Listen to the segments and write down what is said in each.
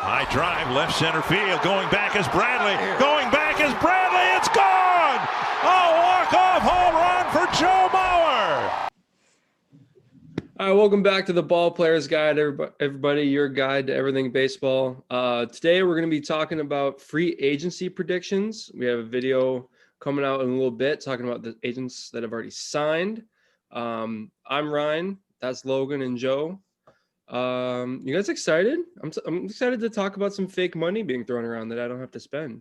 High drive, left center field, going back is Bradley, it's gone! A walk-off home run for Joe Mauer! All right, welcome back to the Ball Players Guide, everybody, your guide to everything baseball. Today we're going to be talking about free agency predictions. We have a video coming out in a little bit talking about the agents that have already signed. I'm Ryan, that's Logan and Joe. You guys excited? I'm excited to talk about some fake money being thrown around that I don't have to spend.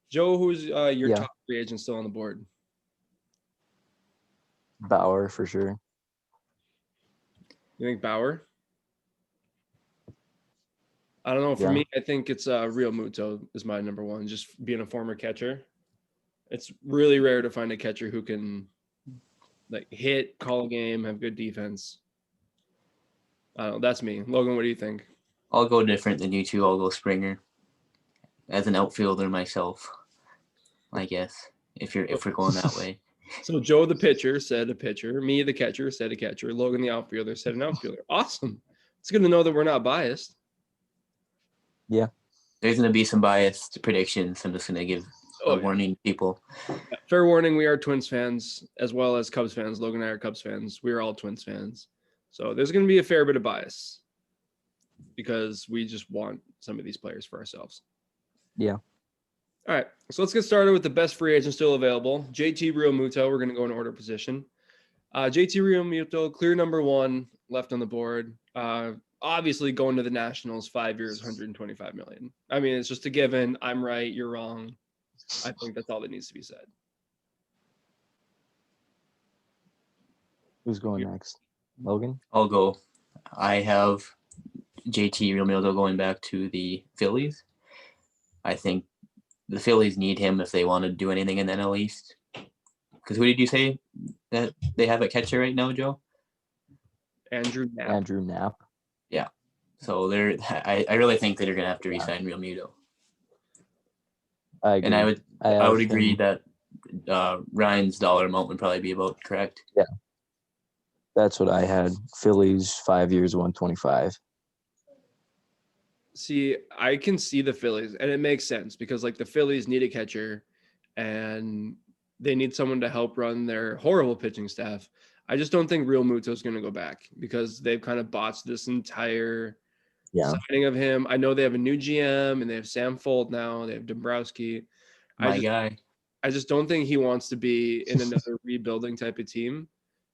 Joe, who's your top free agent still on the board? Bauer for sure. You think Bauer? I don't know. For me, I think it's Real Muto is my number one, just being a former catcher. It's really rare to find a catcher who can like hit, call a game, have good defense. I don't know. That's me. Logan, what do you think? I'll go different than you two. I'll go Springer as an outfielder myself, I guess, if we're going that way. So Joe, the pitcher, said a pitcher. Me, the catcher, said a catcher. Logan, the outfielder, said an outfielder. Awesome. It's good to know that we're not biased. Yeah. There's going to be some biased predictions. I'm just going to give a warning people. Fair warning, we are Twins fans as well as Cubs fans. Logan and I are Cubs fans. We're all Twins fans. So there's going to be a fair bit of bias because we just want some of these players for ourselves. Yeah. All right, so let's get started with the best free agent still available. JT Realmuto, we're going to go in order position. JT Realmuto, clear number one, left on the board. Obviously going to the Nationals, 5 years, $125 million. I mean, it's just a given. I'm right, you're wrong. I think that's all that needs to be said. Who's going next? Logan? I'll go. I have JT Realmuto going back to the Phillies. I think the Phillies need him if they want to do anything in the NL East. Because who did you say that they have at catcher right now, Joe? Andrew Knapp. Andrew Knapp. Yeah. So I really think that they're going to have to re-sign Realmuto. I agree. And I would agree that Ryan's dollar amount would probably be about correct. Yeah. That's what I had. Phillies, 5 years, 125. See, I can see the Phillies, and it makes sense because like the Phillies need a catcher and they need someone to help run their horrible pitching staff. I just don't think Realmuto is going to go back because they've kind of botched this entire signing of him. I know they have a new GM and they have Sam Fold now. They have Dombrowski. I just don't think he wants to be in another rebuilding type of team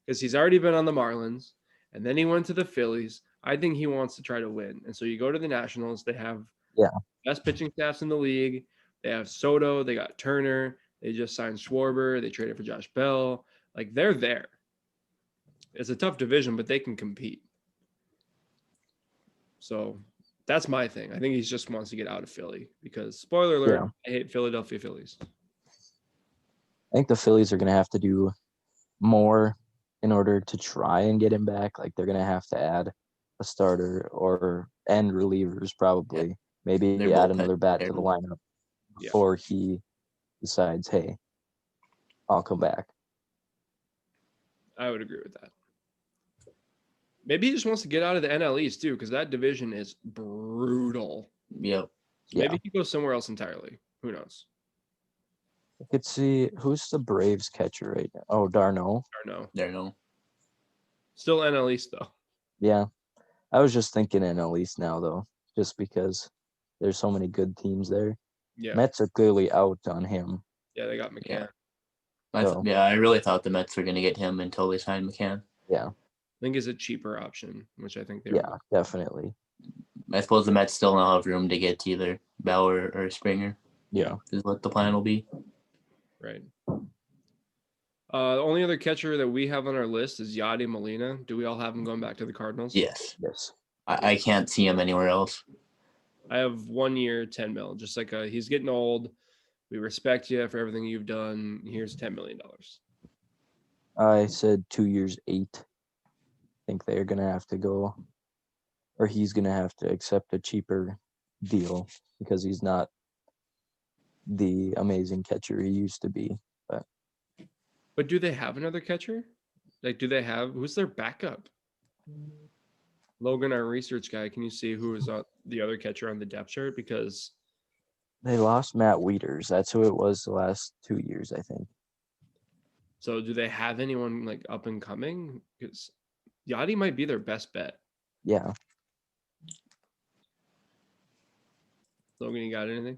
because he's already been on the Marlins and then he went to the Phillies. I think he wants to try to win. And so you go to the Nationals, they have best pitching staffs in the league. They have Soto, they got Turner, they just signed Schwarber, they traded for Josh Bell. Like they're there. It's a tough division, but they can compete. So that's my thing. I think he just wants to get out of Philly because spoiler alert, I hate Philadelphia Phillies. I think the Phillies are going to have to do more in order to try and get him back. Like they're going to have to add a starter and relievers probably. Yeah. Maybe add another bat to the lineup before he decides, hey, I'll come back. I would agree with that. Maybe he just wants to get out of the NL East too, because that division is brutal. Yep. So maybe he goes somewhere else entirely. Who knows? I could see who's the Braves catcher right now. Oh, Darno. Still NL East though. Yeah. I was just thinking NL East now though, just because there's so many good teams there. Yeah. Mets are clearly out on him. Yeah, they got McCann. I really thought the Mets were going to get him until they signed McCann. Yeah. I think it's a cheaper option, which I think they definitely. I suppose the Mets still now have room to get either Bauer or Springer. Yeah. Is what the plan will be. Right. The only other catcher that we have on our list is Yadi Molina. Do we all have him going back to the Cardinals? Yes. I can't see him anywhere else. I have 1 year, 10 mil. Just like he's getting old. We respect you for everything you've done. Here's $10 million. I said 2 years, 8. I think they're going to have to go, or he's going to have to accept a cheaper deal because he's not the amazing catcher he used to be. But do they have another catcher? Like, do they have, who's their backup? Logan, our research guy, can you see who is the other catcher on the depth chart? Because They lost Matt Wieters. That's who it was the last 2 years, I think. so do they have anyone like up and coming? Because Yachty might be their best bet. Yeah. Logan, you got anything?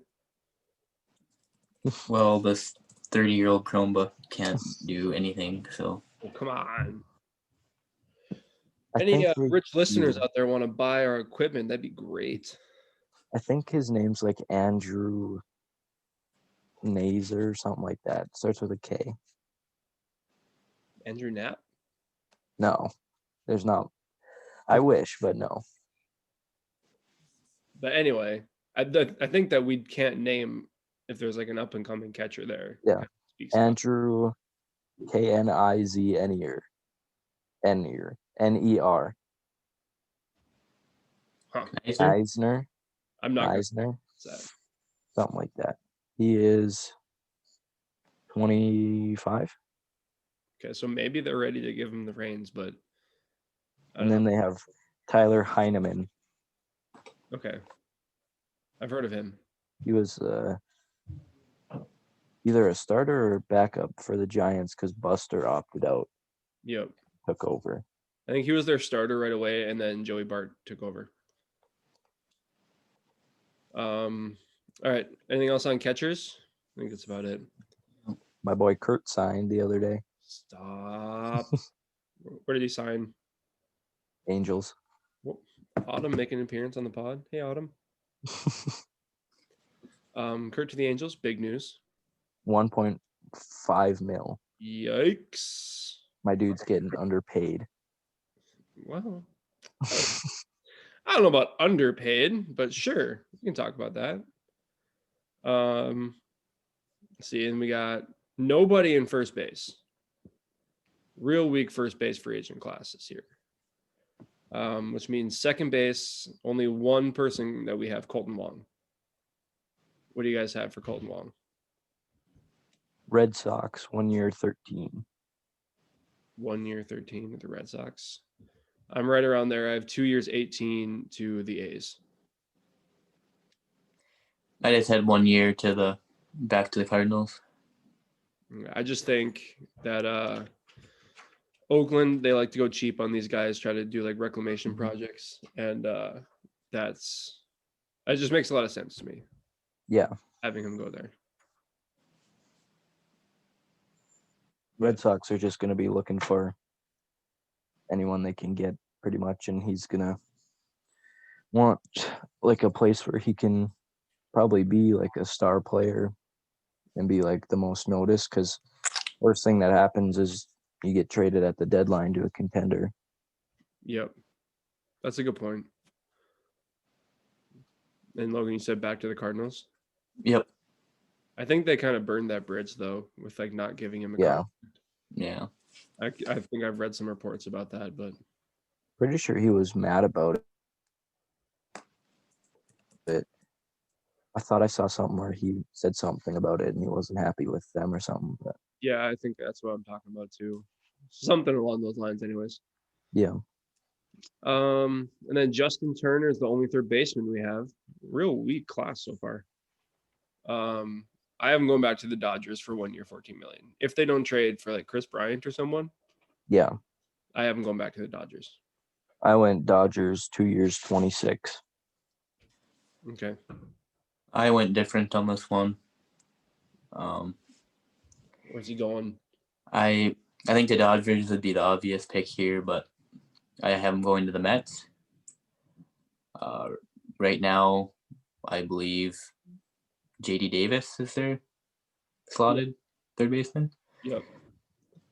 Well, this 30-year-old Chromebook can't do anything, so Oh, come on. I Any think they- rich listeners out there want to buy our equipment? That'd be great. I think his name's like Andrew Nazer or something like that. Starts with a K. Andrew Knapp? No, there's not. I wish, but no. But anyway, I think that we can't name if there's like an up and coming catcher there. Yeah. Speaks about- Andrew Knizer. Ner. Huh. nicer. Eisner. I'm not gonna Eisner. say that. Something like that. He is 25. Okay, so maybe they're ready to give him the reins, but I And don't then know. they have Tyler Heineman. Okay. I've heard of him. He was either a starter or backup for the Giants because Buster opted out, Yep. took over. I think he was their starter right away, and then Joey Bart took over. All right. Anything else on catchers? I think that's about it. My boy Kurt signed the other day. Stop. Where did he sign? Angels. Autumn making an appearance on the pod. Hey, Autumn. Kurt to the Angels. Big news. 1.5 mil. Yikes. My dude's getting underpaid. Well, I don't know about underpaid, but sure, we can talk about that. Let's see, and we got nobody in first base. Real weak first base free agent class this year. Which means second base, only one person that we have, Colton Wong. What do you guys have for Colton Wong? Red Sox, 1 year, 13. 1 year, 13 with the Red Sox. I'm right around there. I have 2 years, 18 to the A's. I just had 1 year back to the Cardinals. I just think that Oakland, they like to go cheap on these guys, try to do like reclamation projects, and that just makes a lot of sense to me. Yeah. Having him go there. Red Sox are just going to be looking for anyone they can get pretty much, and he's going to want like a place where he can probably be like a star player and be like the most noticed, because worst thing that happens is you get traded at the deadline to a contender. Yep. That's a good point. And Logan, you said back to the Cardinals. Yep. I think they kind of burned that bridge though, with like not giving him a Yeah. contract. Yeah. I think I've read some reports about that, but Pretty sure he was mad about it. I thought I saw something where he said something about it and he wasn't happy with them or something. But yeah, I think that's what I'm talking about too. Something along those lines, anyways. yeah. And then Justin Turner is the only third baseman we have. Real weak class so far. I have him going back to the Dodgers for 1 year, 14 million. If they don't trade for like Chris Bryant or someone, Yeah. I have him going back to the Dodgers. I went Dodgers 2 years, 26. Okay. I went different on this one. Where's he going? I think the Dodgers would be the obvious pick here, but I have him going to the Mets. Right now, I believe JD Davis is their slotted third baseman. Yep.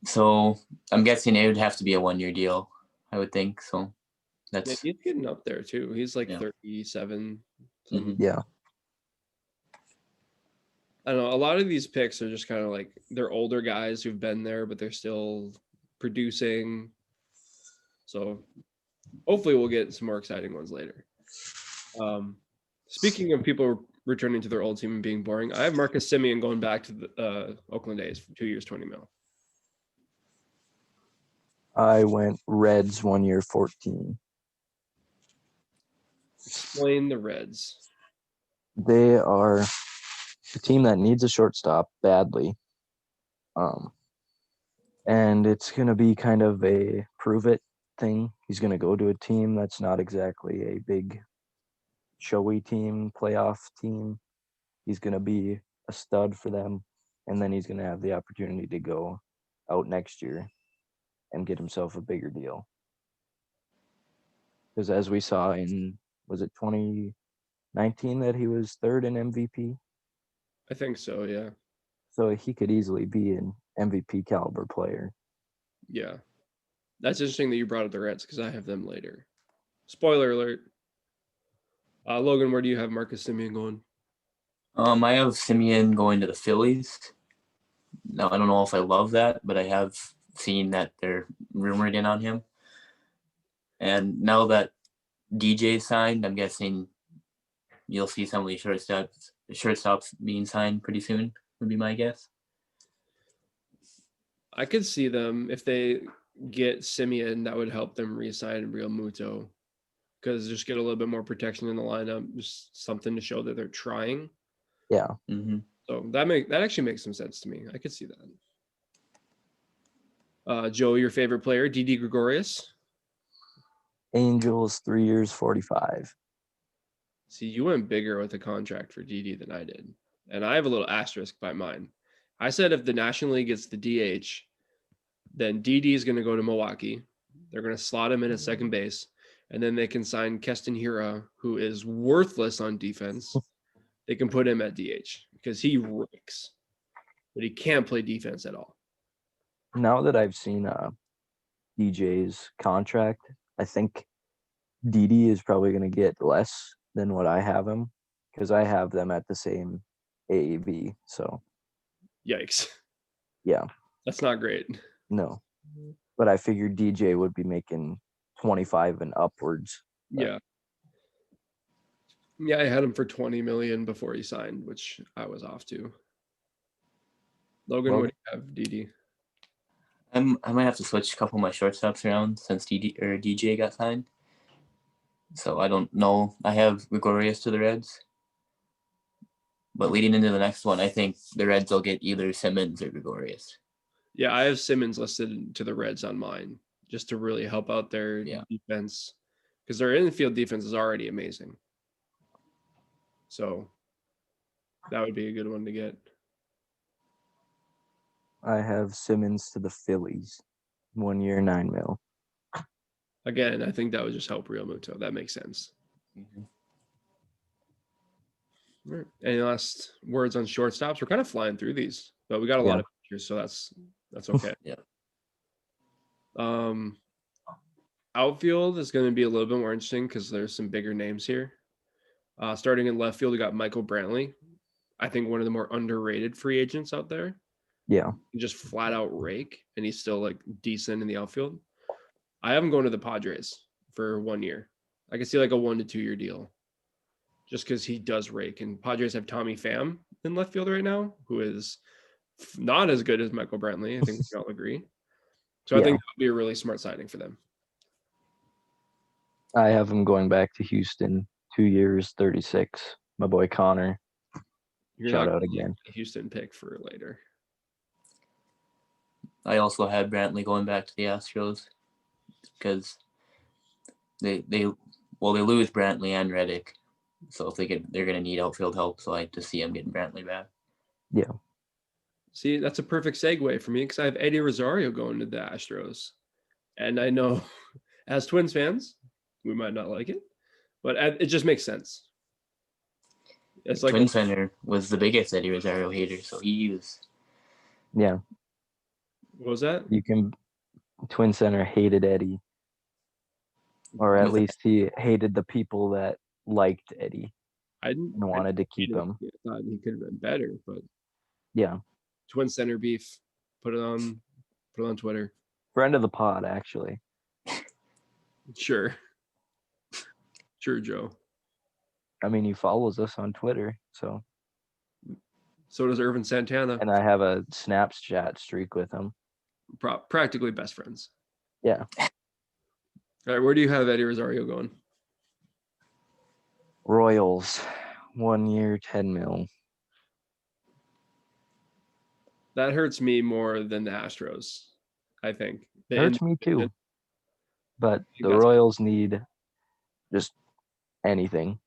So I'm guessing it would have to be a 1 year deal, I would think. So Yeah, that's he's getting up there too. He's like Yeah. 37. Mhm. Yeah. I don't know. A lot of these picks are just kind of like they're older guys who've been there, but they're still producing. So hopefully we'll get some more exciting ones later. Speaking of people returning to their old team and being boring, I have Marcus Semien going back to the Oakland A's for 2 years, 20 mil. I went Reds 1 year, 14. Explain the Reds. They are a team that needs a shortstop badly. And it's going to be kind of a prove it thing. He's going to go to a team that's not exactly a big showy team, playoff team. He's going to be a stud for them, and then he's going to have the opportunity to go out next year and get himself a bigger deal. Because as we saw in, was it 2019 that he was third in MVP? I think so, yeah. So he could easily be an MVP caliber player. Yeah. That's interesting that you brought up the Reds because I have them later. Spoiler alert. Logan, where do you have Marcus Semien going? I have Semien going to the Phillies. Now, I don't know if I love that, but I have seen that they're rumored in on him. And now that DJ signed, I'm guessing you'll see some of these shortstops being signed pretty soon, would be my guess. I could see them if they get Semien, that would help them re-sign Real Muto because just get a little bit more protection in the lineup, just something to show that they're trying. Yeah. Mm-hmm. So that actually makes some sense to me. I could see that. Joe, your favorite player, Didi Gregorius? Angels, 3 years, 45. See, you went bigger with the contract for Didi than I did. And I have a little asterisk by mine. I said if the National League gets the DH, then Didi is going to go to Milwaukee. They're going to slot him in at second base. And then they can sign Keston Hiura, who is worthless on defense. They can put him at DH because he rakes. But he can't play defense at all. Now that I've seen DJ's contract, I think Didi is probably going to get less than what I have him because I have them at the same AAV. So, Yikes. yeah. That's not great. No. But I figured DJ would be making 25 and upwards. Yeah. Yeah, I had him for 20 million before he signed, which I was off to. Logan, what do you have, Didi? I might have to switch a couple of my shortstops around since DJ got signed. So I don't know. I have Gregorius to the Reds. But leading into the next one, I think the Reds will get either Simmons or Gregorius. Yeah, I have Simmons listed to the Reds on mine just to really help out their defense because their infield defense is already amazing. So that would be a good one to get. I have Simmons to the Phillies, 1 year, $9 million. Again, I think that would just help Real Muto. That makes sense. Mm-hmm. All right. Any last words on shortstops? We're kind of flying through these, but we got a lot of pictures, so that's okay. Yeah. Outfield is going to be a little bit more interesting because there's some bigger names here. Starting in left field, we got Michael Brantley. I think one of the more underrated free agents out there. Yeah. Just flat out rake, and he's still like decent in the outfield. I have him going to the Padres for 1 year. I can see like a 1 to 2 year deal just because he does rake. And Padres have Tommy Pham in left field right now, who is not as good as Michael Brantley. I think we can all agree. So I think that would be a really smart signing for them. I have him going back to Houston, 2 years, 36. My boy Connor. Shout out again. A Houston pick for later. I also had Brantley going back to the Astros because they lose Brantley and Reddick, so if they're gonna need outfield help. So I like to see him getting Brantley back. Yeah. See, that's a perfect segue for me because I have Eddie Rosario going to the Astros, and I know as Twins fans we might not like it, but it just makes sense. It's like Twins Center was the biggest Eddie Rosario hater, so he was. Yeah. What was that? Twin Center hated Eddie. Or at least he hated the people that liked Eddie. And wanted to keep him. I thought he could have been better, but yeah. Twin Center beef. Put it on Twitter. Friend of the pod, actually. Sure, Joe. I mean, he follows us on Twitter, so. So does Irvin Santana. And I have a Snapchat streak with him. Practically best friends. Yeah. All right, where do you have Eddie Rosario going? Royals, 1 year, 10 mil. That hurts me more than the Astros, I think. The Hurts me division, too. But the that's- Royals need just anything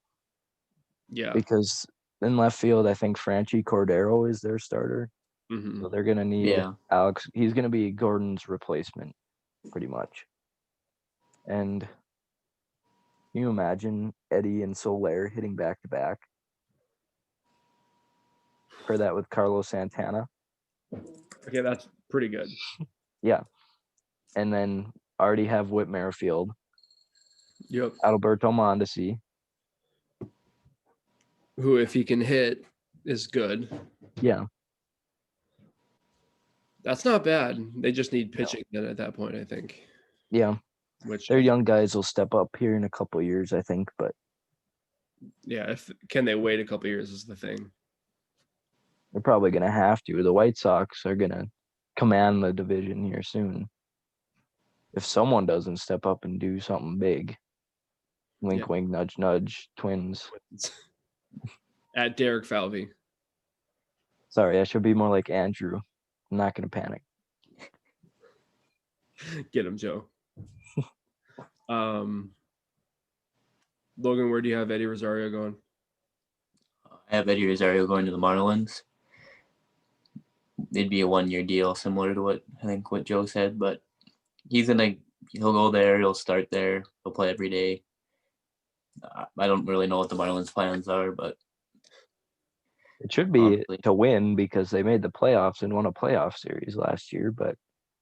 Yeah. because in left field, I think Franchi Cordero is their starter. Mhm. So they're gonna need Yeah. Alex. He's gonna be Gordon's replacement, pretty much. And can you imagine Eddie and Soler hitting back to back? Heard that with Carlos Santana. Okay, that's pretty good. Yeah. And then already have Whit Merrifield, Yep. Alberto Mondesi. Who, if he can hit, is good. Yeah. That's not bad. They just need pitching then at that point, I think. Yeah. Which Their young guys will step up here in a couple of years, I think. But yeah, if can they wait a couple years is the thing. they're probably gonna have to. The White Sox are gonna command the division here soon. If someone doesn't step up and do something big. Wink, Yeah. wink, nudge, nudge, Twins. At Derek Falvey. Sorry, I should be more like Andrew. I'm not gonna panic. Get him, Joe. Logan, where do you have Eddie Rosario going? I have Eddie Rosario going to the Marlins. It'd be a 1 year deal, similar to what Joe said, but he'll go there, he'll start there, he'll play every day. I don't really know what the Marlins' plans are, but It should be honestly, to win because they made the playoffs and won a playoff series last year, but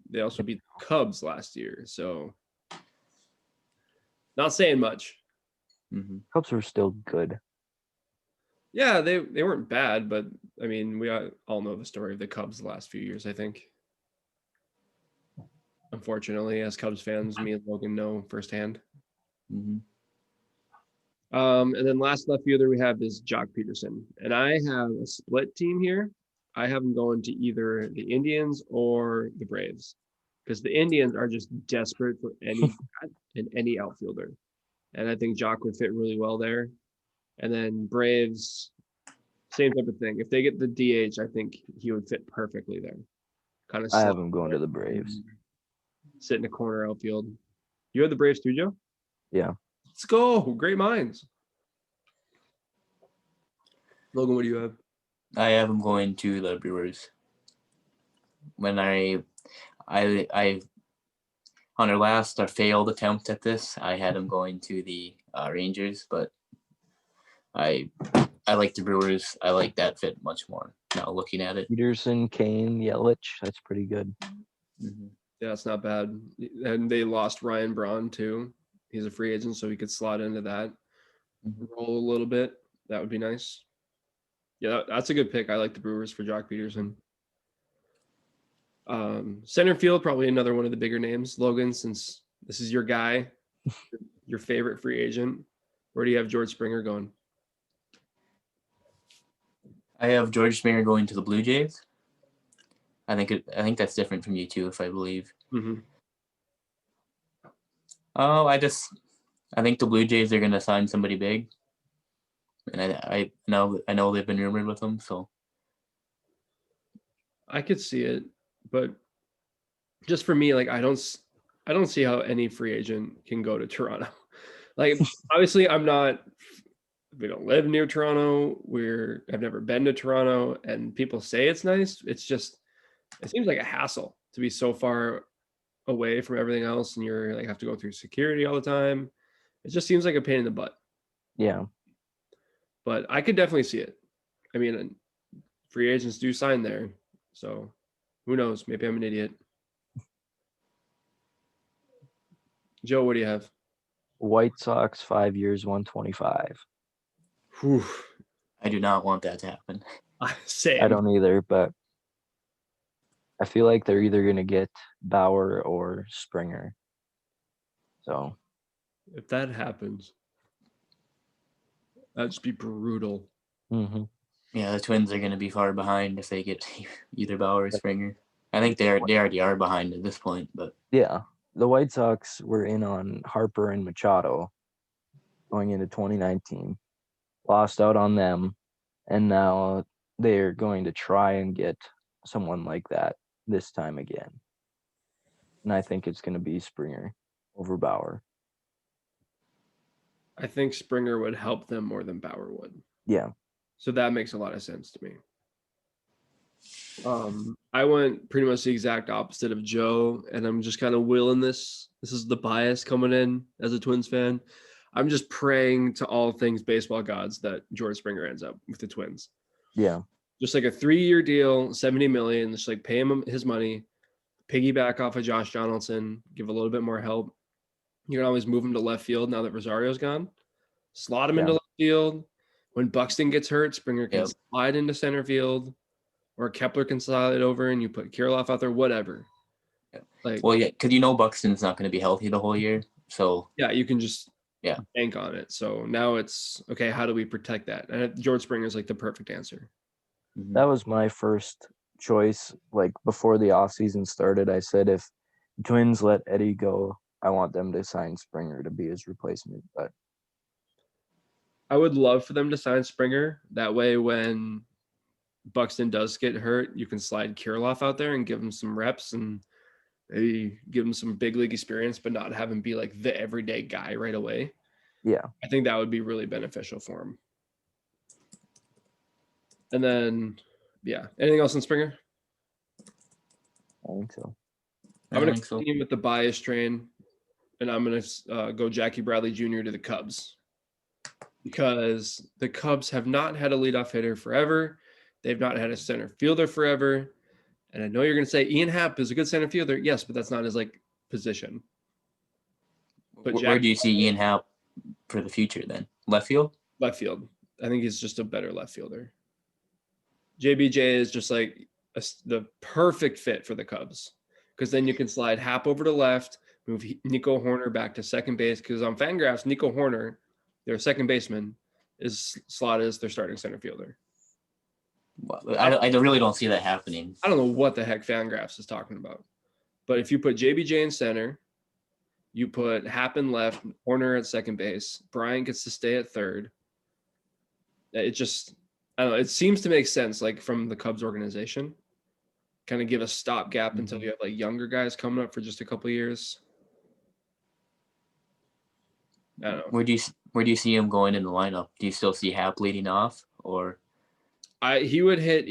They also beat the Cubs last year, so not saying much. mhm. Cubs were still good. Yeah, they weren't bad, but I mean, we all know the story of the Cubs the last few years, I think. Unfortunately, as Cubs fans, me and Logan know firsthand. Mhm. And then last left fielder we have is Jock Peterson. And I have a split team here. I have him going to either the Indians or the Braves. Because the Indians are just desperate for any bat and any outfielder. And I think Jock would fit really well there. And then Braves, same type of thing. If they get the DH, I think he would fit perfectly there. Kind of I have him going to the Braves. sit in a corner outfield. You have the Braves too, Joe? Yeah. Let's go. Great minds. Logan, what do you have? I have him going to the Brewers. When I on our failed attempt at this, I had him going to the Rangers, but I like the Brewers. I like that fit much more now looking at it. Peterson, Kane, Yelich. That's pretty good. Mhm. Yeah, it's not bad. And they lost Ryan Braun too. He's a free agent, so he could slot into that role a little bit. That would be nice. Yeah, that's a good pick. I like the Brewers for Jock Peterson. Center field, probably another one of the bigger names. Logan, since this is your guy, your favorite free agent, where do you have George Springer going? I have George Springer going to the Blue Jays. I think that's different from you too, if I believe. Mm-hmm. Oh, I think the Blue Jays are gonna sign somebody big, and I know they've been rumored with them. So I could see it, but just for me, like I don't see how any free agent can go to Toronto. Like obviously, we don't live near Toronto. I've never been to Toronto, and people say it's nice. It seems like a hassle to be so far away from everything else, and you're like have to go through security all the time. It just seems like a pain in the butt. Yeah. But I could definitely see it. I mean, free agents do sign there, so who knows? Maybe I'm an idiot. Joe, what do you have? White Sox, 5 years, 125. Whew. I do not want that to happen. Same. I don't either, but I feel like they're either going to get Bauer or Springer. So If that happens, that'd just be brutal. mm-hmm. Yeah, the Twins are gonna be far behind if they get either Bauer or Springer. I think they already are behind at this point, but Yeah, the White Sox were in on Harper and Machado going into 2019. lost out on them, and now they're going to try and get someone like that this time again. And I think it's going to be Springer over Bauer. I think Springer would help them more than Bauer would. Yeah. So that makes a lot of sense to me. I went pretty much the exact opposite of Joe, and I'm just kind of willing this. This is the bias coming in as a Twins fan. I'm just praying to all things baseball gods that George Springer ends up with the Twins. Yeah. Just like a 3-year deal, $70 million, just like pay him his money, piggyback off of Josh Donaldson, give a little bit more help. You can always move him to left field now that Rosario's gone. Slot him into left field. When Buxton gets hurt, Springer can slide into center field, or Kepler can slide over and you put Kirilloff out there, whatever. Like, well, yeah, because Buxton's not going to be healthy the whole year. So yeah, you can just bank on it. So now it's okay. How do we protect that? And George Springer is like the perfect answer. That was my first choice. Like before the offseason started, I said if Twins let Eddie go, I want them to sign Springer to be his replacement. But I would love for them to sign Springer. That way, when Buxton does get hurt, you can slide Kirilloff out there and give him some reps and maybe give him some big league experience, but not have him be like the everyday guy right away. Yeah. I think that would be really beneficial for him. And then, anything else on Springer? I think so. I'm going to continue with the bias train, and I'm going to go Jackie Bradley Jr. to the Cubs, because the Cubs have not had a leadoff hitter forever. They've not had a center fielder forever. And I know you're going to say Ian Happ is a good center fielder. Yes, but that's not his position. But where do you see Ian Happ for the future then? Left field? Left field. I think he's just a better left fielder. JBJ is just like the perfect fit for the Cubs, because then you can slide Happ over to left, move Nico Horner back to second base, because on Fangraphs, Nico Horner, their second baseman, is slotted as their starting center fielder. Well, I really don't see that happening. I don't know what the heck Fangraphs is talking about. But if you put JBJ in center, you put Happ in left, Horner at second base, Bryant gets to stay at third. It just, I don't know, it seems to make sense, like from the Cubs organization. Kind of give a stopgap until you have like younger guys coming up for just a couple of years. I don't know. Where do you see him going in the lineup? Do you still see Happ leading off, or? He would hit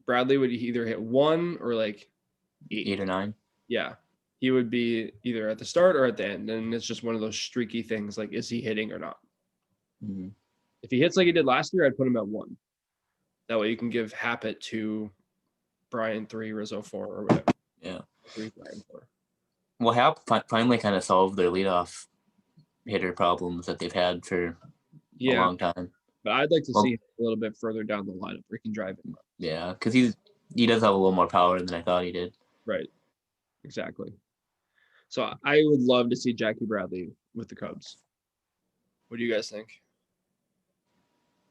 Bradley would either hit 1 or like 8 or 9. Yeah. He would be either at the start or at the end. And it's just one of those streaky things. Like, is he hitting or not? Mm-hmm. If he hits like he did last year, I'd put him at 1. That way you can give Happ at 2, Bryant 3, Rizzo 4, or whatever. Yeah. 3, Bryant 4. Well, Happ finally kind of solved their leadoff hitter problems that they've had for a long time. But I'd like to see him a little bit further down the lineup where he can drive him. Yeah, because he does have a little more power than I thought he did. Right. Exactly. So I would love to see Jackie Bradley with the Cubs. What do you guys think?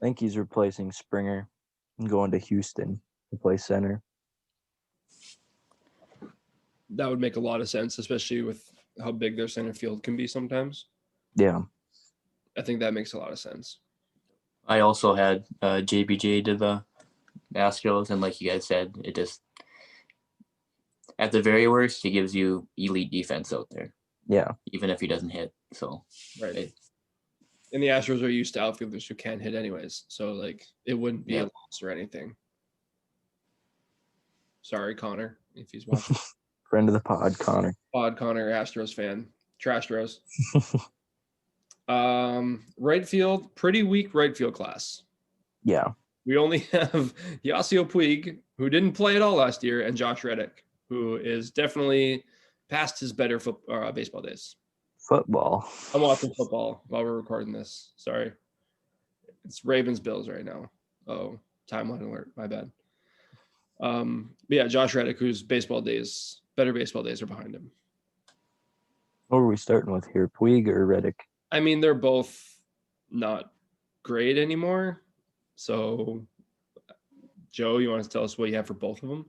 I think he's replacing Springer and going to Houston to play center. That would make a lot of sense, especially with how big their center field can be sometimes. Yeah. I think that makes a lot of sense. I also had JBJ to the Astros, and like you guys said, it just, at the very worst, he gives you elite defense out there. Yeah. Even if he doesn't hit. So right. And the Astros are used to outfielders who can't hit anyways. So like it wouldn't be a loss or anything. Sorry, Connor, if he's watching. Friend of the pod, Connor. Connor, Astros fan. Trastros. Right field, pretty weak right field class. Yeah. We only have Yasiel Puig, who didn't play at all last year, and Josh Reddick, who is definitely past his better baseball days. Football. I'm watching football while we're recording this. Sorry. It's Ravens-Bills right now. Oh, timeline alert. My bad. But yeah, Josh Reddick, whose better baseball days are behind him. What are we starting with here, Puig or Reddick? I mean, they're both not great anymore. So, Joe, you want to tell us what you have for both of them?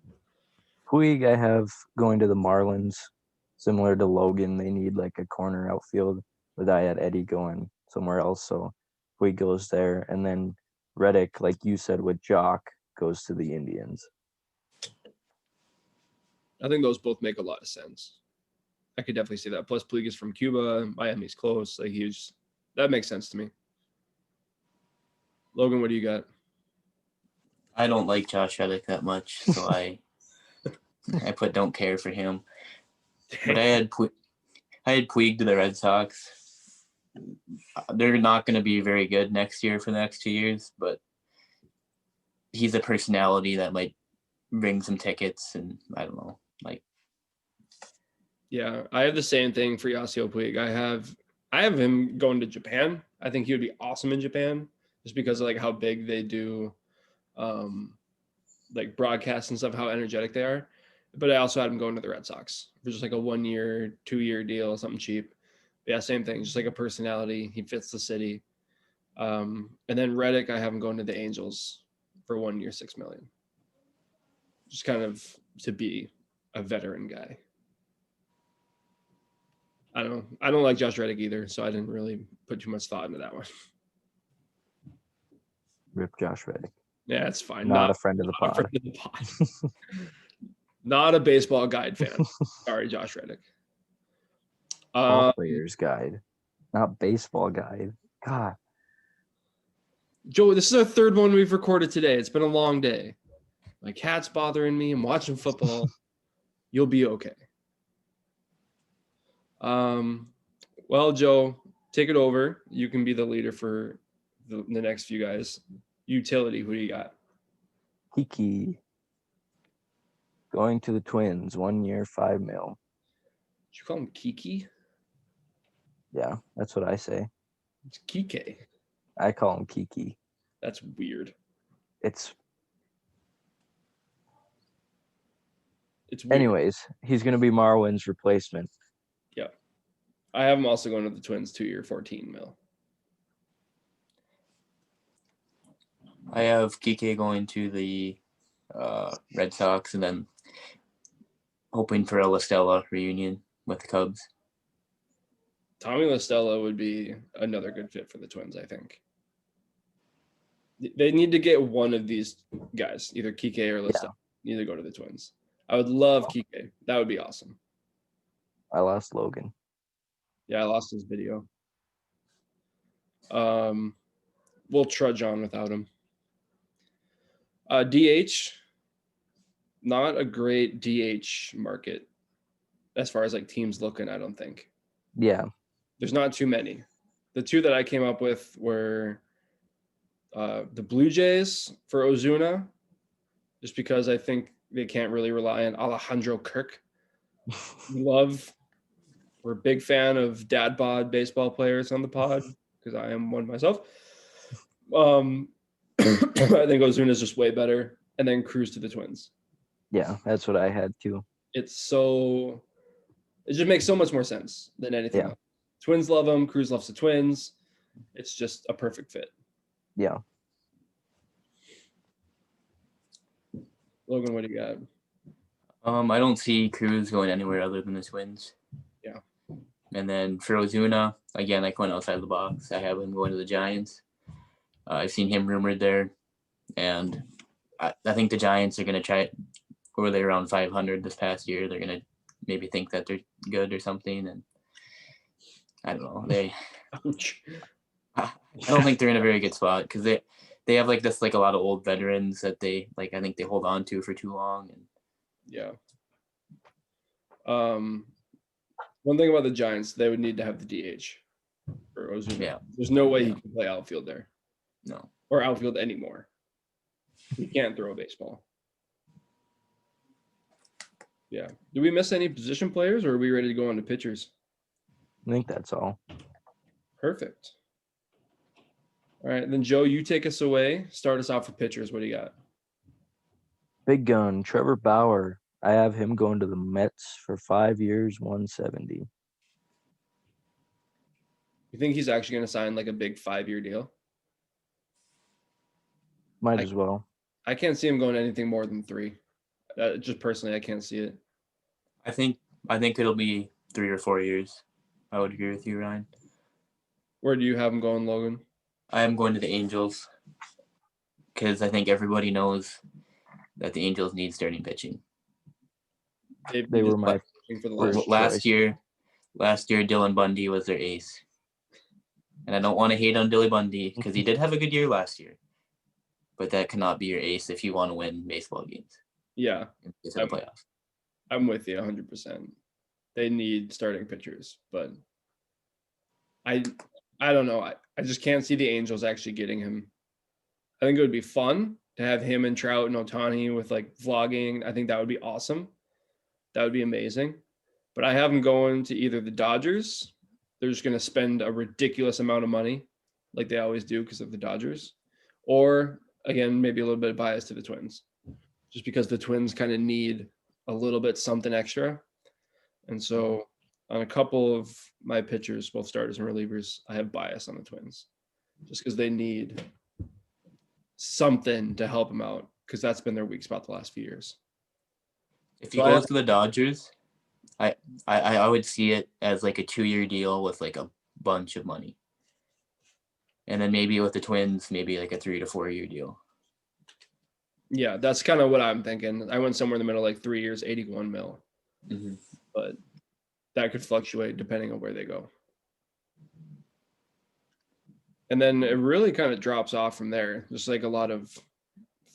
Puig, I have going to the Marlins. Similar to Logan, they need like a corner outfield, but I had Eddie going somewhere else. So Puig goes there, and then Reddick, like you said, with Jock, goes to the Indians. I think those both make a lot of sense. I could definitely see that. Plus, Puig is from Cuba. Miami's close. Like that makes sense to me. Logan, what do you got? I don't like Josh Reddick that much, so I put don't care for him. But I had Puig to the Red Sox. They're not going to be very good next year for the next 2 years, but he's a personality that might bring some tickets, and I don't know, like. Yeah, I have the same thing for Yasiel Puig. I have him going to Japan. I think he would be awesome in Japan, just because of like how big they do, like broadcasts and stuff, how energetic they are. But I also had him going to the Red Sox for just like a 1 year, 2 year deal, something cheap. But yeah, same thing, just like a personality. He fits the city. And then Reddick, I have him going to the Angels for 1 year, $6 million. Just kind of to be a veteran guy. I don't know. I don't like Josh Reddick either, so I didn't really put too much thought into that one. Rip Josh Reddick. Yeah, it's fine. Not a friend of the Not a pod. friend of the pod. Not a baseball guide fan. Sorry, Josh Reddick. Ball players guide, not baseball guide. God. Joe, this is our third one we've recorded today. It's been a long day. My cat's bothering me. I'm watching football. You'll be okay. Well, Joe, take it over. You can be the leader for the next few guys. Utility, who do you got? Kiki. Going to the Twins, 1 year, $5 million. Did you call him Kiki? Yeah, that's what I say. It's Kike. I call him Kiki. That's weird. It's weird. Anyways, he's going to be Marwin's replacement. Yeah. I have him also going to the Twins, 2 year, $14 million. I have Kike going to the Red Sox, and then hoping for a La Stella reunion with the Cubs. Tommy La Stella would be another good fit for the Twins, I think. They need to get one of these guys, either Kike or La Stella. Need to go to the Twins. I would love Kike. That would be awesome. I lost Logan. Yeah, I lost his video. We'll trudge on without him. DH, not a great DH market as far as like teams looking, I don't think. Yeah. There's not too many. The two that I came up with were the Blue Jays for Ozuna, just because I think they can't really rely on Alejandro Kirk. We're a big fan of dad bod baseball players on the pod because I am one myself. I think Ozuna's just way better, and then Cruz to the Twins. Yeah, that's what I had too. It just makes so much more sense than anything else. Twins love him. Cruz loves the Twins. It's just a perfect fit. Yeah. Logan, what do you got? I don't see Cruz going anywhere other than the Twins. Yeah. And then for Ozuna, again, I went outside the box. I have him going to the Giants. I've seen him rumored there, and I think the Giants are going to try. Were they around 500 this past year? They're going to maybe think that they're good or something, and I don't know. I don't think they're in a very good spot because they have like this like a lot of old veterans that they like. I think they hold on to for too long. And yeah. One thing about the Giants, they would need to have the DH for Ozuna. Yeah. There's no way he can play outfield there. No. Or outfield anymore. He can't throw a baseball. Yeah. Do we miss any position players, or are we ready to go on to pitchers? I think that's all. Perfect. All right. Then, Joe, you take us away. Start us off with pitchers. What do you got? Big gun, Trevor Bauer. I have him going to the Mets for 5 years, $170. You think he's actually going to sign like a big 5-year deal? Might as well. I can't see him going anything more than 3. Just personally, I can't see it. I think it'll be 3 or 4 years. I would agree with you, Ryan. Where do you have him going, Logan? I am going to the Angels because I think everybody knows that the Angels need starting pitching. They were my for the first last. choice. Last year, Dylan Bundy was their ace. And I don't want to hate on Dylan Bundy because he did have a good year last year. But that cannot be your ace if you want to win baseball games. Yeah, It's in the playoffs. I'm with you 100%. They need starting pitchers, but I don't know. I just can't see the Angels actually getting him. I think it would be fun to have him and Trout and Ohtani with like vlogging. I think that would be awesome. That would be amazing. But I have him going to either the Dodgers. They're just going to spend a ridiculous amount of money like they always do because of the Dodgers. Or again, maybe a little bit of bias to the Twins, just because the Twins kind of need a little bit something extra. And so on a couple of my pitchers, both starters and relievers, I have bias on the Twins just because they need something to help them out because that's been their weak spot the last few years. If he goes to the Dodgers, I would see it as like a 2-year deal with like a bunch of money. And then maybe with the Twins, maybe like a 3 to 4 year deal. Yeah, that's kind of what I'm thinking. I went somewhere in the middle, like 3 years, 81 mil. Mm-hmm. But that could fluctuate depending on where they go. And then it really kind of drops off from there. Just like a lot of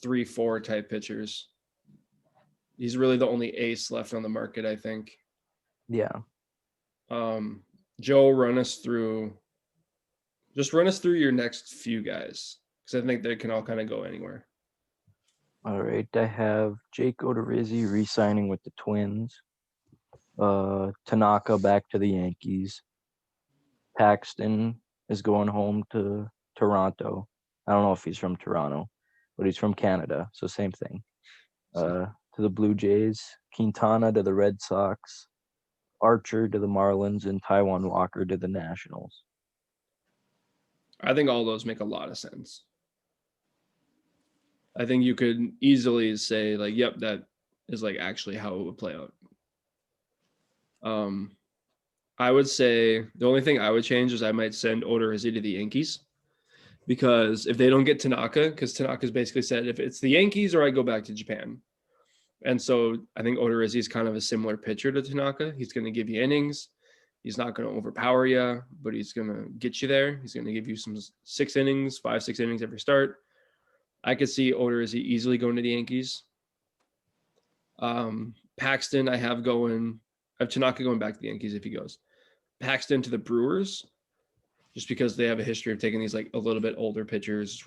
3-4 type pitchers. He's really the only ace left on the market, I think. Yeah. Joe, run us through your next few guys, because I think they can all kind of go anywhere. All right. I have Jake Odorizzi re-signing with the Twins. Tanaka back to the Yankees. Paxton is going home to Toronto. I don't know if he's from Toronto, but he's from Canada, so same thing. To the Blue Jays. Quintana to the Red Sox. Archer to the Marlins, and Taijuan Walker to the Nationals. I think all those make a lot of sense. I think you could easily say, like, yep, that is like actually how it would play out. I would say the only thing I would change is I might send Odorizzi to the Yankees, because if they don't get Tanaka, because Tanaka's basically said if it's the Yankees or I go back to Japan. And so I think Odorizzi is kind of a similar pitcher to Tanaka. He's going to give you innings. He's not going to overpower you, but he's going to get you there. He's going to give you some 6 innings, 5-6 innings every start. I could see Odorizzi easily going to the Yankees. Paxton, I have Tanaka going back to the Yankees if he goes. Paxton to the Brewers, just because they have a history of taking these like a little bit older pitchers,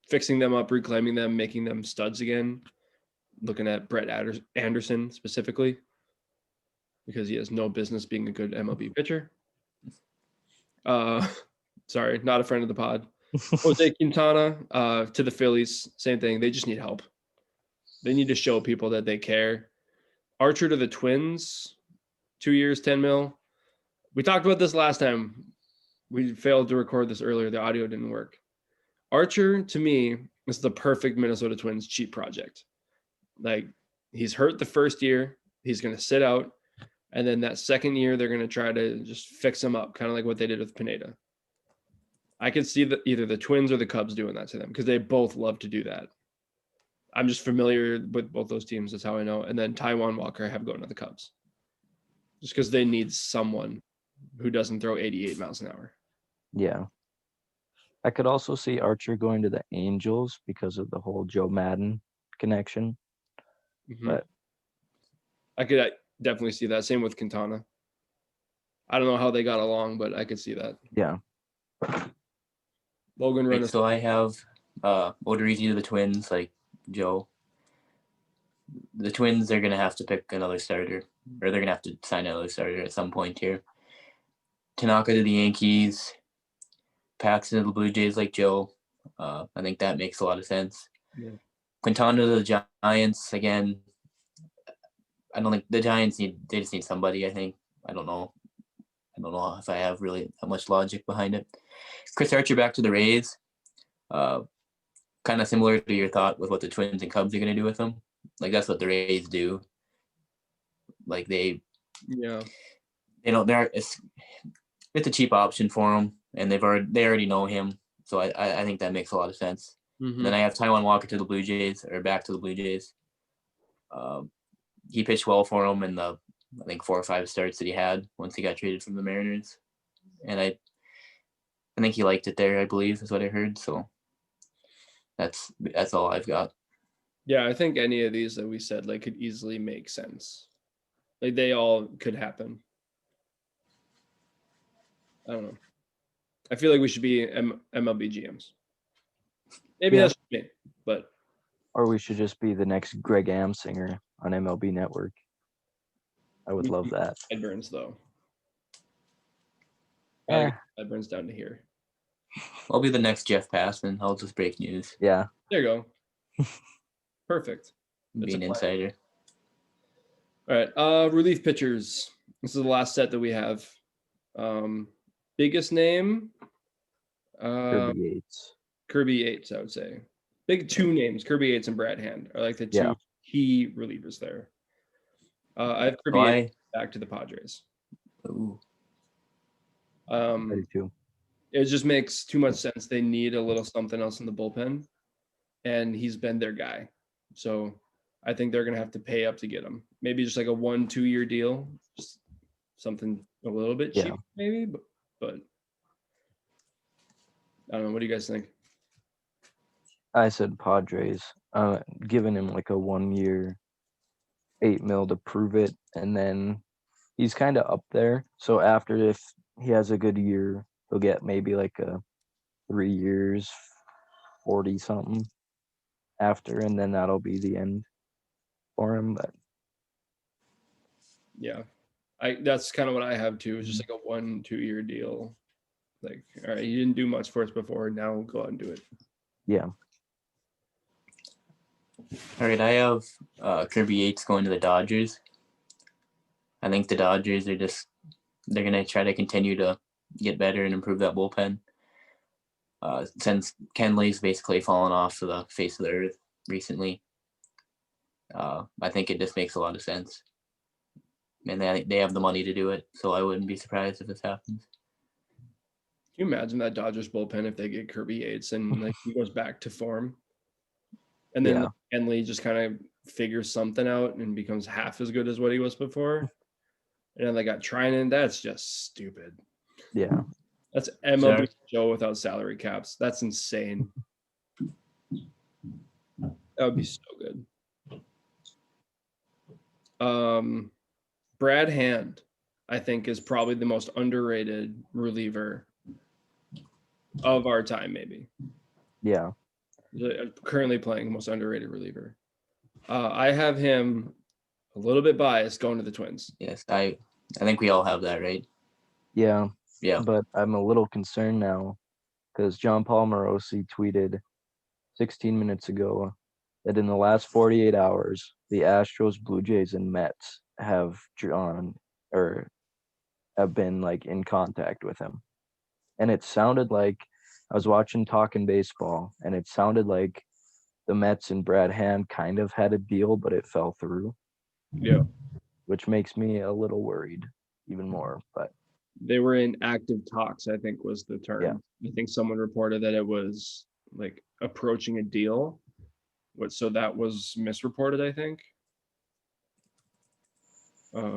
fixing them up, reclaiming them, making them studs again. Looking at Brett Anderson specifically, because he has no business being a good MLB pitcher. Sorry, not a friend of the pod. Jose Quintana to the Phillies, same thing. They just need help. They need to show people that they care. Archer to the Twins, 2 years, 10 mil. We talked about this last time. We failed to record this earlier. The audio didn't work. Archer, to me, is the perfect Minnesota Twins cheap project. Like, he's hurt the first year. He's going to sit out. And then that second year, they're going to try to just fix him up, kind of like what they did with Pineda. I could see that either the Twins or the Cubs doing that to them, because they both love to do that. I'm just familiar with both those teams. That's how I know. And then Taijuan Walker I have going to the Cubs, just because they need someone who doesn't throw 88 miles an hour. Yeah. I could also see Archer going to the Angels because of the whole Joe Madden connection. Mm-hmm. But I could definitely see that. Same with Quintana. I don't know how they got along, but I could see that. Yeah. Logan, run. So I have Odorizzi to the Twins, like Joe. The Twins are going to have to pick another starter, or they're going to have to sign another starter at some point here. Tanaka to the Yankees. Paxton to the Blue Jays, like Joe. I think that makes a lot of sense. Yeah. Quintana to the Giants again. I don't think the Giants they just need somebody, I think. I don't know if I have really that much logic behind it. Chris Archer back to the Rays. Kind of similar to your thought with what the Twins and Cubs are going to do with them. Like, that's what the Rays do. Like, it's a cheap option for them, and they already know him. So I think that makes a lot of sense. Mhm. And then I have Taiwan Walker to the Blue Jays, or back to the Blue Jays. He pitched well for him in the, I think, 4 or 5 starts that he had once he got traded from the Mariners. And I think he liked it there, I believe, is what I heard. So that's all I've got. Yeah, I think any of these that we said like could easily make sense. Like they all could happen. I don't know. I feel like we should be MLB GMs. Maybe Yeah. that's just me, but Or we should just be the next Greg Amsinger on MLB Network. I would love that. sideburns though. Eh, Sideburns down to here. I'll be the next Jeff Passman. I'll just break news. yeah. There you go. Perfect. That's Be an a plan. insider. All right. Relief pitchers. This is the last set that we have. Biggest name. Kirby Yates. Kirby Yates, I would say. Big 2 names, Kirby Yates and Brad Hand, are like the 2 key relievers there. I have Kirby Yates back to the Padres. Ooh. I do too. It just makes too much sense. They need a little something else in the bullpen, and he's been their guy. So I think they're going to have to pay up to get him. Maybe just like a 1-2 year deal, just something a little bit cheap, maybe, but I don't know. What do you guys think? I said Padres. Giving him like a 1 year, $8 million to prove it, and then he's kind of up there. So after, if he has a good year, he'll get maybe like a 3 years, 40 something after, and then that'll be the end for him. But yeah, that's kind of what I have too. It's just like a 1-2 year deal. Like, all right, you didn't do much for us before. Now go out and do it. yeah. All right, I have Kirby Yates going to the Dodgers. I think the Dodgers are they're going to try to continue to get better and improve that bullpen. Since Kenley's basically fallen off to the face of the earth recently, I think it just makes a lot of sense. And they have the money to do it, so I wouldn't be surprised if this happens. Can you imagine that Dodgers bullpen if they get Kirby Yates and like he goes back to form? And then Kenley just kind of figures something out and becomes half as good as what he was before. And then they got Trinan. That's just stupid. Yeah. That's MLB show without salary caps. That's insane. That would be so good. Brad Hand, I think, is probably the most underrated reliever of our time, maybe. Yeah. Currently playing most underrated reliever. I have him a little bit biased going to the Twins. Yes, I think we all have that, right? Yeah. Yeah. But I'm a little concerned now because John Paul Morosi tweeted 16 minutes ago that in the last 48 hours, the Astros, Blue Jays, and Mets have drawn or have been like in contact with him. And it sounded like I was watching Talking Baseball, and it sounded like the Mets and Brad Hand kind of had a deal, but it fell through. Yeah. Which makes me a little worried even more. But they were in active talks, I think was the term. Yeah. I think someone reported that it was like approaching a deal. So that was misreported, I think. But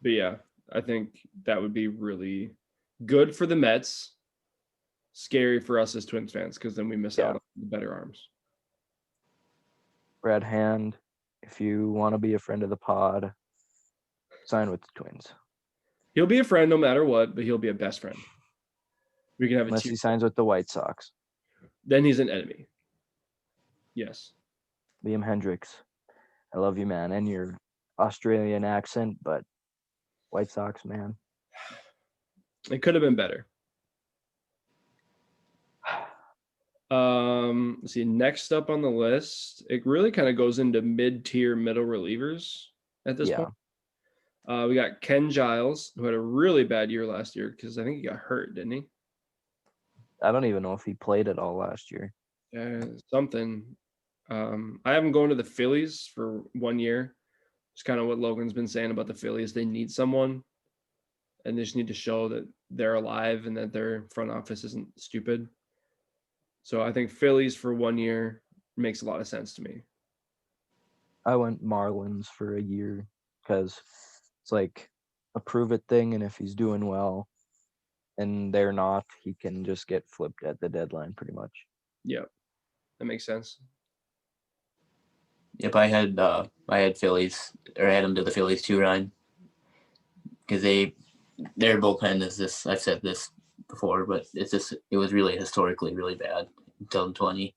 yeah, I think that would be really good for the Mets. Scary for us as Twins fans because then we miss out on the better arms. Brad Hand, if you want to be a friend of the pod, sign with the Twins. He'll be a friend no matter what, but he'll be a best friend. We can have unless he signs with the White Sox. Then he's an enemy. Yes. Liam Hendricks, I love you, man, and your Australian accent, but White Sox, man. It could have been better. Let's see. Next up on the list, it really kind of goes into mid-tier middle relievers at this point. We got Ken Giles, who had a really bad year last year because I think he got hurt, didn't he? I don't even know if he played at all last year. Something. I have him going to the Phillies for 1 year. It's kind of what Logan's been saying about the Phillies. They need someone. and they just need to show that they're alive and that their front office isn't stupid. So I think Phillies for 1 year makes a lot of sense to me. I went Marlins for a year because it's like a prove it thing, and if he's doing well and they're not, he can just get flipped at the deadline pretty much. Yeah, that makes sense. Yep, I had Phillies, or I had them to the Phillies too, Ryan, because their bullpen is this. I've said this before, but it was really historically really bad in 2020.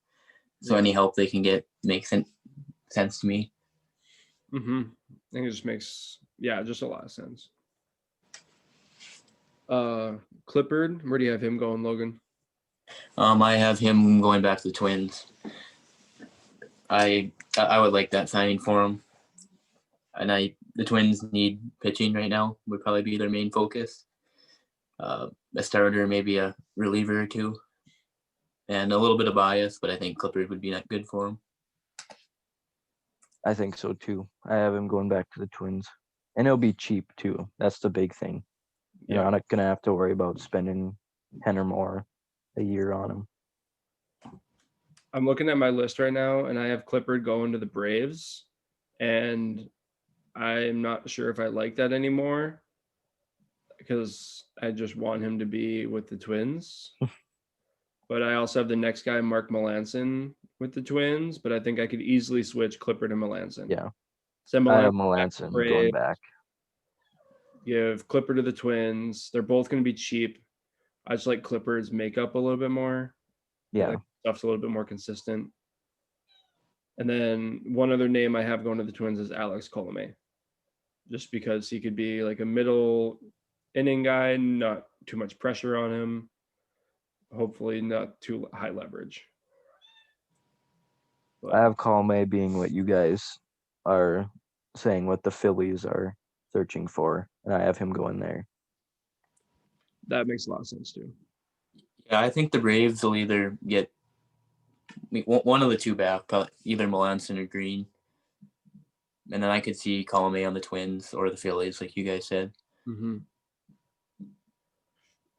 So any help they can get makes sense to me. I think it just makes just a lot of sense. Clippard, where do you have him going, Logan? I have him going back to the Twins. I would like that signing for him, and the Twins need pitching right now. Would probably be their main focus. A starter, maybe a reliever or two, and a little bit of bias, but I think Clippard would be not good for him. I think so too. I have him going back to the Twins, and it'll be cheap too. That's the big thing. You're not gonna have to worry about spending 10 or more a year on him. I'm looking at my list right now, and I have Clippard going to the Braves, and I'm not sure if I like that anymore because I just want him to be with the Twins. But I also have the next guy, Mark Melancon, with the Twins, but I think I could easily switch Clippard to Melancon. Yeah. Send I have Melancon Melancon going back. Give Clippard to the Twins. They're both going to be cheap. I just like Clippard's makeup a little bit more. Yeah. Like stuff's a little bit more consistent. And then one other name I have going to the Twins is Alex Colomé, just because he could be like a middle inning guy, not too much pressure on him. Hopefully not too high leverage. But I have Colomé being what you guys are saying, what the Phillies are searching for, and I have him going there. that makes a lot of sense too. Yeah, I think the Braves will either get one of the two back, either Melancon or Green. And then I could see Colomé on the Twins or the Phillies, like you guys said.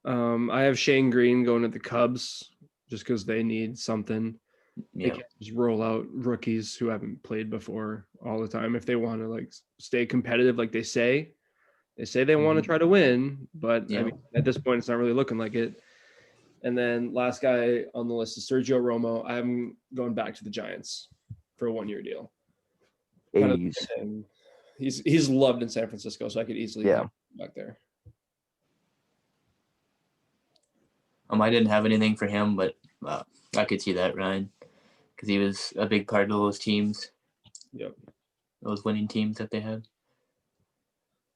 I have Shane Green going to the Cubs just because they need something. They can't just roll out rookies who haven't played before all the time if they want to like stay competitive, like they say. They say they want to try to win, but I mean, at this point, it's not really looking like it. And then last guy on the list is Sergio Romo. I'm going back to the Giants for a 1 year deal. He's loved in San Francisco, so I could easily get back there. I didn't have anything for him, but I could see that, Ryan, because he was a big part of those teams. Yep. Those winning teams that they had.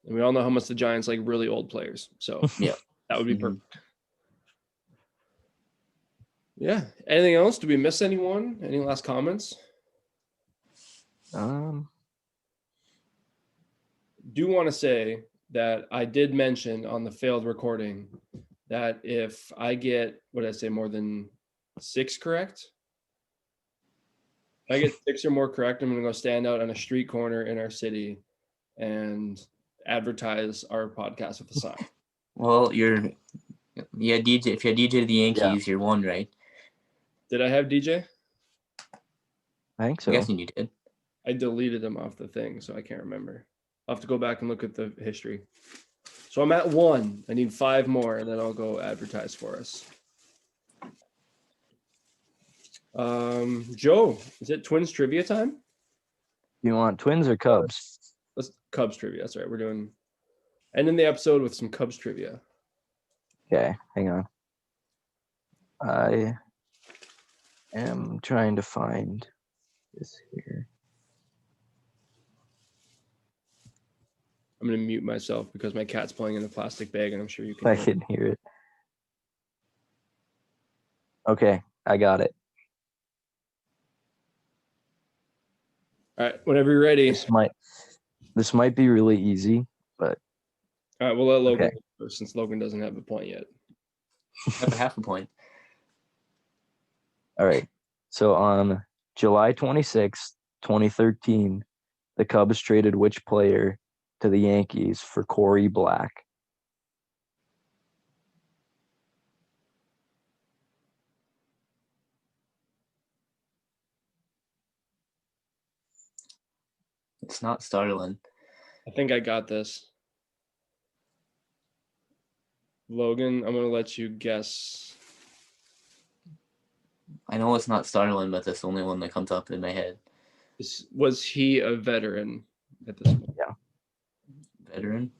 And we all know how much the Giants like really old players. So that would be perfect. Yeah. Anything else? Did we miss anyone? Any last comments? Um, Do want to say that I did mention on the failed recording that if I get, what did I say, more than 6 correct? If I get 6 or more correct, I'm going to go stand out on a street corner in our city and advertise our podcast with a sign. Well, if you had DJ to the Yankees, you're one, right? Did I have DJ? I think so. I'm guessing you did. I deleted him off the thing, so I can't remember. I'll have to go back and look at the history. So I'm at 1. I need 5 more, and then I'll go advertise for us. Joe, is it Twins trivia time? You want Twins or Cubs? Let's Cubs trivia. That's right. We're doing ending the episode with some Cubs trivia. Okay, hang on. I am trying to find this here. I'm going to mute myself because my cat's playing in a plastic bag, and I'm sure you can. I can hear it. Okay, I got it. All right, whenever you're ready. This might be really easy, but all right, we'll let Logan go first, since Logan doesn't have a point yet. I have a half a point. All right. So on July 26th, 2013, the Cubs traded which player to the Yankees for Corey Black? It's not Starlin. I think I got this. Logan, I'm going to let you guess. I know it's not Starlin, but that's the only one that comes up in my head. Was he a veteran at this point? Veteran?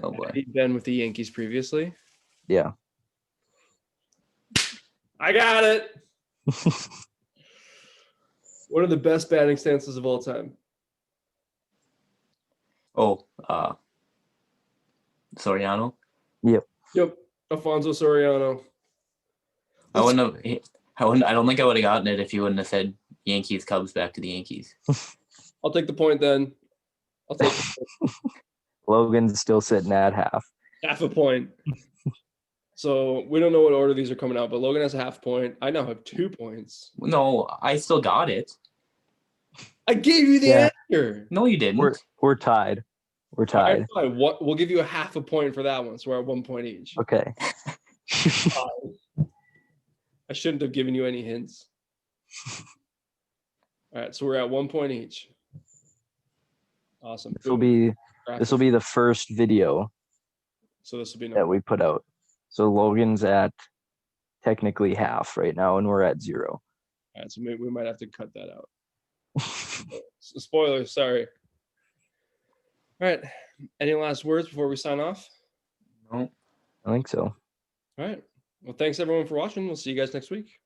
Oh boy. Had he been with the Yankees previously? Yeah. I got it. One of the best batting stances of all time. Oh, Soriano. Yep. Alfonso Soriano. I wouldn't have. I don't think I would have gotten it if you wouldn't have said Yankees Cubs back to the Yankees. I'll take the point then. I'll take the point. Logan's still sitting at Half a point. So we don't know what order these are coming out, but Logan has a half point. I now have 2 points. No, I still got it. I gave you the Yeah. answer. No, you didn't. We're tied. We're All right, tied. fine. We'll give you a half a point for that one. So we're at 1 point each. Okay. I shouldn't have given you any hints. All right, so we're at 1 point each. Awesome. This will be the first video So this will be that we put out. So Logan's at technically half right now, and we're at 0. All right, so maybe we might have to cut that out. Spoilers, sorry. All right. Any last words before we sign off? No. I think so. All right. Well, thanks everyone for watching. We'll see you guys next week.